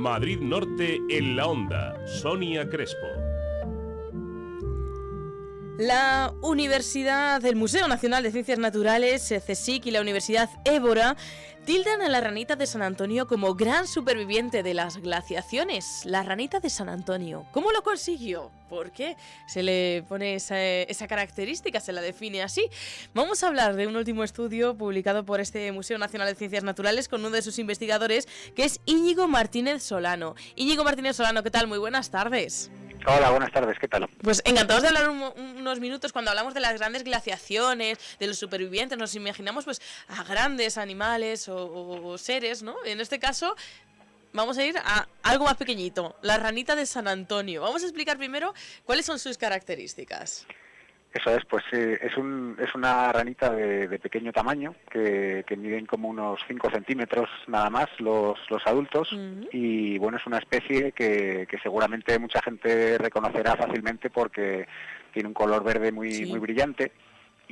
Madrid Norte en la Onda. Sonia Crespo. La Universidad del Museo Nacional de Ciencias Naturales, CSIC, y la Universidad Évora tildan a la ranita de San Antonio como gran superviviente de las glaciaciones. La ranita de San Antonio, ¿cómo lo consiguió? ¿Por qué se le pone esa característica, se la define así? Vamos a hablar de un último estudio publicado por este Museo Nacional de Ciencias Naturales con uno de sus investigadores, que es Íñigo Martínez Solano. Íñigo Martínez Solano, ¿qué tal? Muy buenas tardes. Hola, buenas tardes, ¿qué tal? Pues encantados de hablar unos minutos. Cuando hablamos de las grandes glaciaciones, de los supervivientes, nos imaginamos pues a grandes animales o seres, ¿no? En este caso vamos a ir a algo más pequeñito, la ranita de San Antonio. Vamos a explicar primero cuáles son sus características. Eso es, pues es una ranita de pequeño tamaño, que miden como unos 5 centímetros nada más los adultos. Y bueno, es una especie que seguramente mucha gente reconocerá fácilmente porque tiene un color verde muy brillante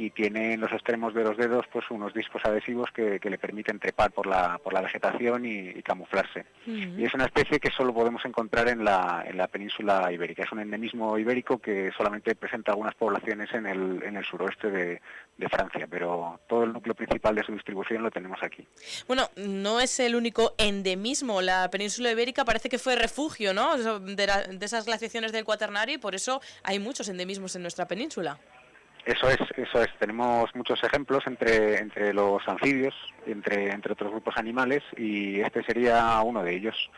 y tiene en los extremos de los dedos pues unos discos adhesivos que le permiten trepar por la vegetación y camuflarse. Y es una especie que solo podemos encontrar en la península ibérica. Es un endemismo ibérico que solamente presenta algunas poblaciones en el suroeste de Francia, pero todo el núcleo principal de su distribución lo tenemos aquí. Bueno, no es el único endemismo. La península ibérica parece que fue refugio, ¿no?, de esas glaciaciones del Cuaternario, y por eso hay muchos endemismos en nuestra península. Eso es. Tenemos muchos ejemplos entre los anfibios, entre otros grupos animales, y este sería uno de ellos.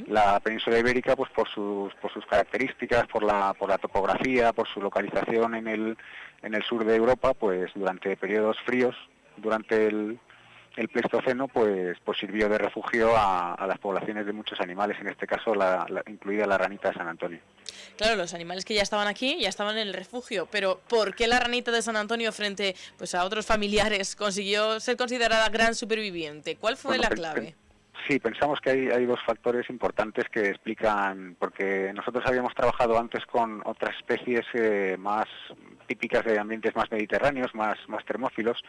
La península ibérica, pues por sus características, por la topografía, por su localización en el sur de Europa, pues durante periodos fríos, durante el Pleistoceno, pues sirvió de refugio a las poblaciones de muchos animales, en este caso incluida la ranita de San Antonio. Claro, los animales que ya estaban aquí, ya estaban en el refugio, pero ¿por qué la ranita de San Antonio frente pues a otros familiares consiguió ser considerada gran superviviente? ¿Cuál fue la clave? Sí, pensamos que hay dos factores importantes que explican, porque nosotros habíamos trabajado antes con otras especies más típicas de ambientes más mediterráneos, más termófilos,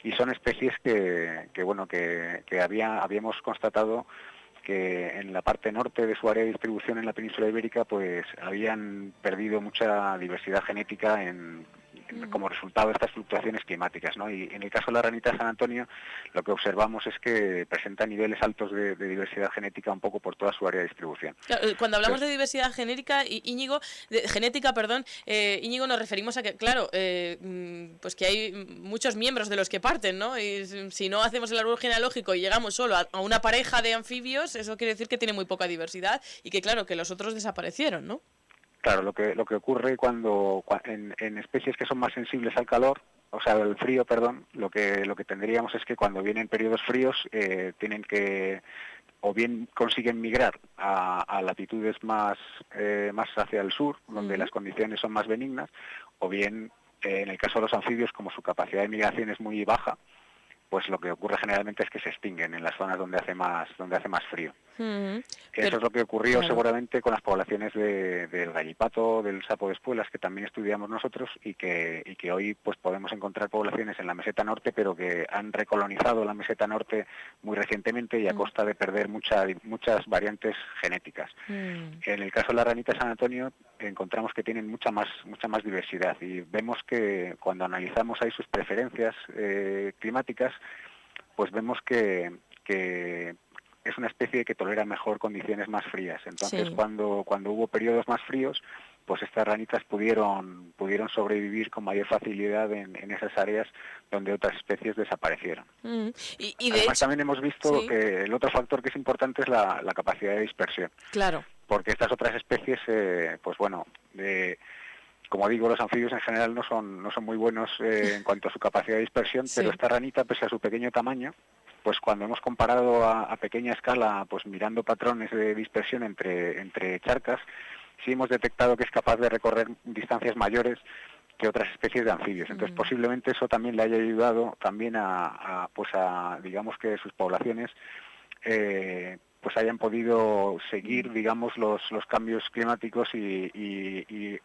y son especies que habíamos constatado que en la parte norte de su área de distribución en la península ibérica pues habían perdido mucha diversidad genética como resultado de estas fluctuaciones climáticas, ¿no? Y en el caso de la ranita de San Antonio lo que observamos es que presenta niveles altos de diversidad genética un poco por toda su área de distribución. Claro, cuando hablamos de diversidad genética, Íñigo, Íñigo, nos referimos a que, claro, pues que hay muchos miembros de los que parten, ¿no? Y si no hacemos el árbol genealógico y llegamos solo a una pareja de anfibios, eso quiere decir que tiene muy poca diversidad y que, claro, que los otros desaparecieron, ¿no? Claro, lo que ocurre cuando en especies que son más sensibles al calor, o sea, al frío, perdón, lo que tendríamos es que cuando vienen periodos fríos tienen que o bien consiguen migrar a latitudes más hacia el sur, donde las condiciones son más benignas, o bien en el caso de los anfibios, como su capacidad de migración es muy baja, pues lo que ocurre generalmente es que se extinguen en las zonas donde hace más frío. Eso es lo que ocurrió seguramente con las poblaciones del gallipato, del sapo de espuelas, que también estudiamos nosotros, y que hoy pues podemos encontrar poblaciones en la meseta norte, pero que han recolonizado la meseta norte muy recientemente y a costa de perder muchas variantes genéticas. En el caso de la ranita de San Antonio encontramos que tienen mucha más diversidad, y vemos que cuando analizamos ahí sus preferencias climáticas, pues vemos que es una especie que tolera mejor condiciones más frías. Entonces, cuando hubo periodos más fríos, pues estas ranitas pudieron sobrevivir con mayor facilidad en esas áreas donde otras especies desaparecieron. Y además, también hemos visto que el otro factor que es importante es la capacidad de dispersión. Claro. Porque estas otras especies, como digo, los anfibios en general no son muy buenos en cuanto a su capacidad de dispersión, pero esta ranita, pese a su pequeño tamaño, pues cuando hemos comparado a pequeña escala, pues mirando patrones de dispersión entre charcas, sí hemos detectado que es capaz de recorrer distancias mayores que otras especies de anfibios. Entonces posiblemente eso también le haya ayudado también a digamos que sus poblaciones pues hayan podido seguir, digamos, los cambios climáticos y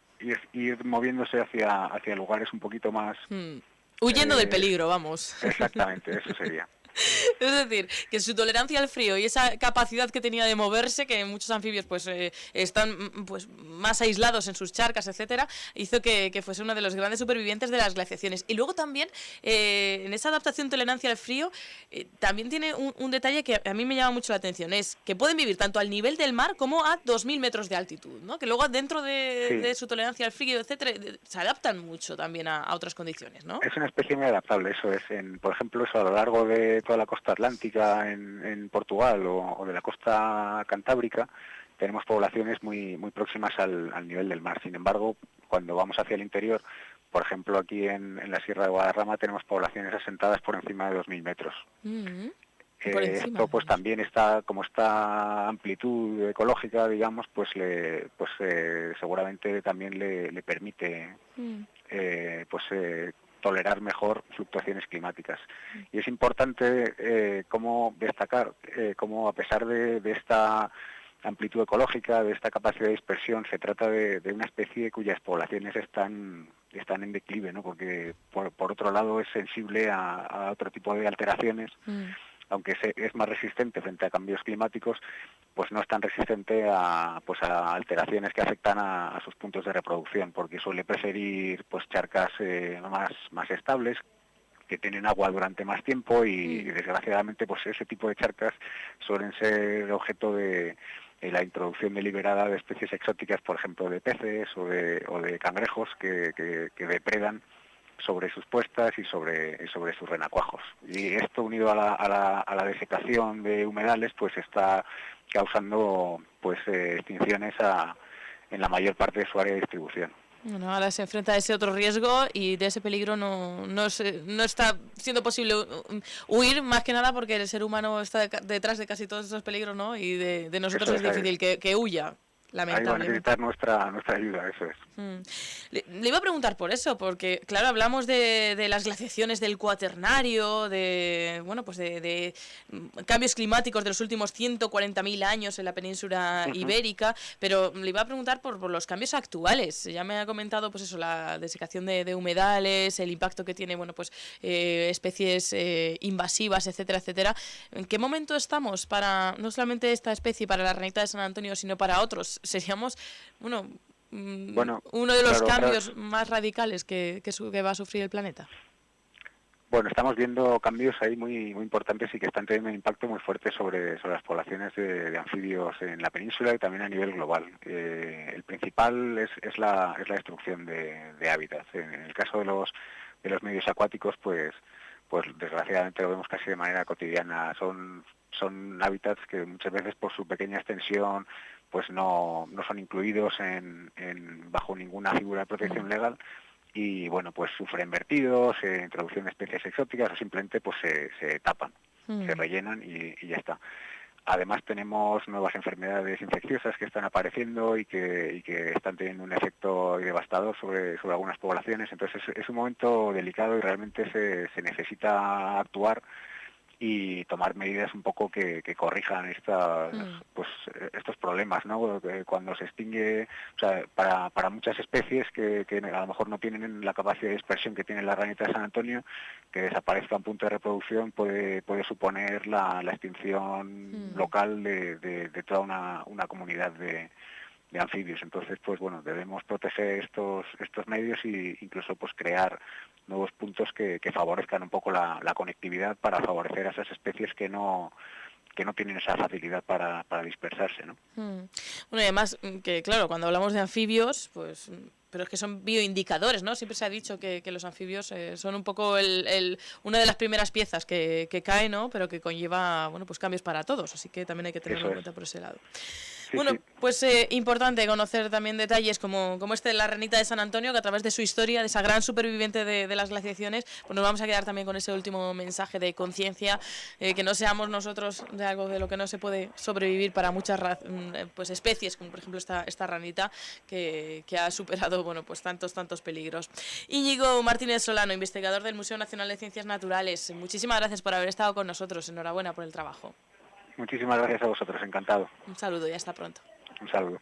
ir moviéndose hacia lugares un poquito más... Huyendo del peligro, vamos. Exactamente, eso sería. Es decir, que su tolerancia al frío y esa capacidad que tenía de moverse, que muchos anfibios pues están pues más aislados en sus charcas, etcétera, hizo que fuese uno de los grandes supervivientes de las glaciaciones. Y luego también, en esa adaptación tolerancia al frío, también tiene un detalle que a mí me llama mucho la atención, es que pueden vivir tanto al nivel del mar como a 2.000 metros de altitud, ¿no? Que luego dentro de su tolerancia al frío, etcétera, se adaptan mucho también a otras condiciones, ¿no? Es una especie muy adaptable, eso es. Por ejemplo, eso a lo largo de toda la costa atlántica en Portugal o de la costa cantábrica, tenemos poblaciones muy próximas al nivel del mar. Sin embargo, cuando vamos hacia el interior, por ejemplo, aquí en la Sierra de Guadarrama tenemos poblaciones asentadas por encima de 2.000 metros. Por encima, esto pues también está, como esta amplitud ecológica, digamos, pues seguramente también le permite tolerar mejor fluctuaciones climáticas. Y es importante cómo destacar cómo a pesar de esta amplitud ecológica, de esta capacidad de dispersión, se trata de una especie cuyas poblaciones están en declive, ¿no? Porque por otro lado es sensible a otro tipo de alteraciones. Aunque es más resistente frente a cambios climáticos, pues no es tan resistente a alteraciones que afectan a sus puntos de reproducción, porque suele preferir pues charcas más estables, que tienen agua durante más tiempo y desgraciadamente pues ese tipo de charcas suelen ser objeto de la introducción deliberada de especies exóticas, por ejemplo de peces o de cangrejos que depredan sobre sus puestas y sobre sus renacuajos. Y esto unido a la desecación de humedales pues está causando pues extinciones en la mayor parte de su área de distribución. Bueno, ahora se enfrenta a ese otro riesgo y de ese peligro no está siendo posible huir, más que nada porque el ser humano está detrás de casi todos esos peligros, ¿no? Y de nosotros es difícil que huya. Ahí va a necesitar nuestra ayuda, eso es. Le iba a preguntar por eso, porque claro, hablamos de las glaciaciones del Cuaternario, de cambios climáticos de los últimos 140.000 años en la península ibérica, pero le iba a preguntar por los cambios actuales. Ya me ha comentado pues eso, la desecación de humedales, el impacto que tiene especies invasivas, etcétera, etcétera. ¿En qué momento estamos para no solamente esta especie, para la ranita de San Antonio, sino para otros? Seríamos, uno de los cambios más radicales que va a sufrir el planeta. Bueno, estamos viendo cambios ahí muy importantes y que están teniendo un impacto muy fuerte sobre las poblaciones de anfibios en la península y también a nivel global. El principal es la destrucción de hábitats. En el caso de los medios acuáticos, pues desgraciadamente lo vemos casi de manera cotidiana. Son hábitats que muchas veces por su pequeña extensión pues no son incluidos bajo ninguna figura de protección legal y bueno, pues sufren vertidos, introducción de especies exóticas o simplemente pues se tapan, se rellenan y ya está. Además tenemos nuevas enfermedades infecciosas que están apareciendo y que están teniendo un efecto devastador sobre algunas poblaciones. Entonces es un momento delicado y realmente se necesita actuar y tomar medidas un poco que corrijan estos problemas, ¿no? Cuando se extingue, o sea, para muchas especies que a lo mejor no tienen la capacidad de dispersión que tiene la ranita de San Antonio, que desaparezca un punto de reproducción puede suponer la extinción local de toda una comunidad de anfibios. Entonces, pues bueno, debemos proteger estos medios e incluso pues crear nuevos puntos que favorezcan un poco la conectividad para favorecer a esas especies que no tienen esa facilidad para dispersarse, ¿no? Bueno, y además que claro, cuando hablamos de anfibios, pues pero es que son bioindicadores, ¿no? Siempre se ha dicho que los anfibios son un poco una de las primeras piezas que cae, ¿no? Pero que conlleva, pues cambios para todos, así que también hay que tenerlo en cuenta por ese lado. Sí, pues importante conocer también detalles como de la ranita de San Antonio, que a través de su historia, de esa gran superviviente de las glaciaciones, pues nos vamos a quedar también con ese último mensaje de conciencia, que no seamos nosotros de algo de lo que no se puede sobrevivir para muchas especies, como por ejemplo esta ranita que ha superado pues tantos peligros. Íñigo Martínez Solano, investigador del Museo Nacional de Ciencias Naturales, muchísimas gracias por haber estado con nosotros, enhorabuena por el trabajo. Muchísimas gracias a vosotros, encantado. Un saludo y hasta pronto. Un saludo.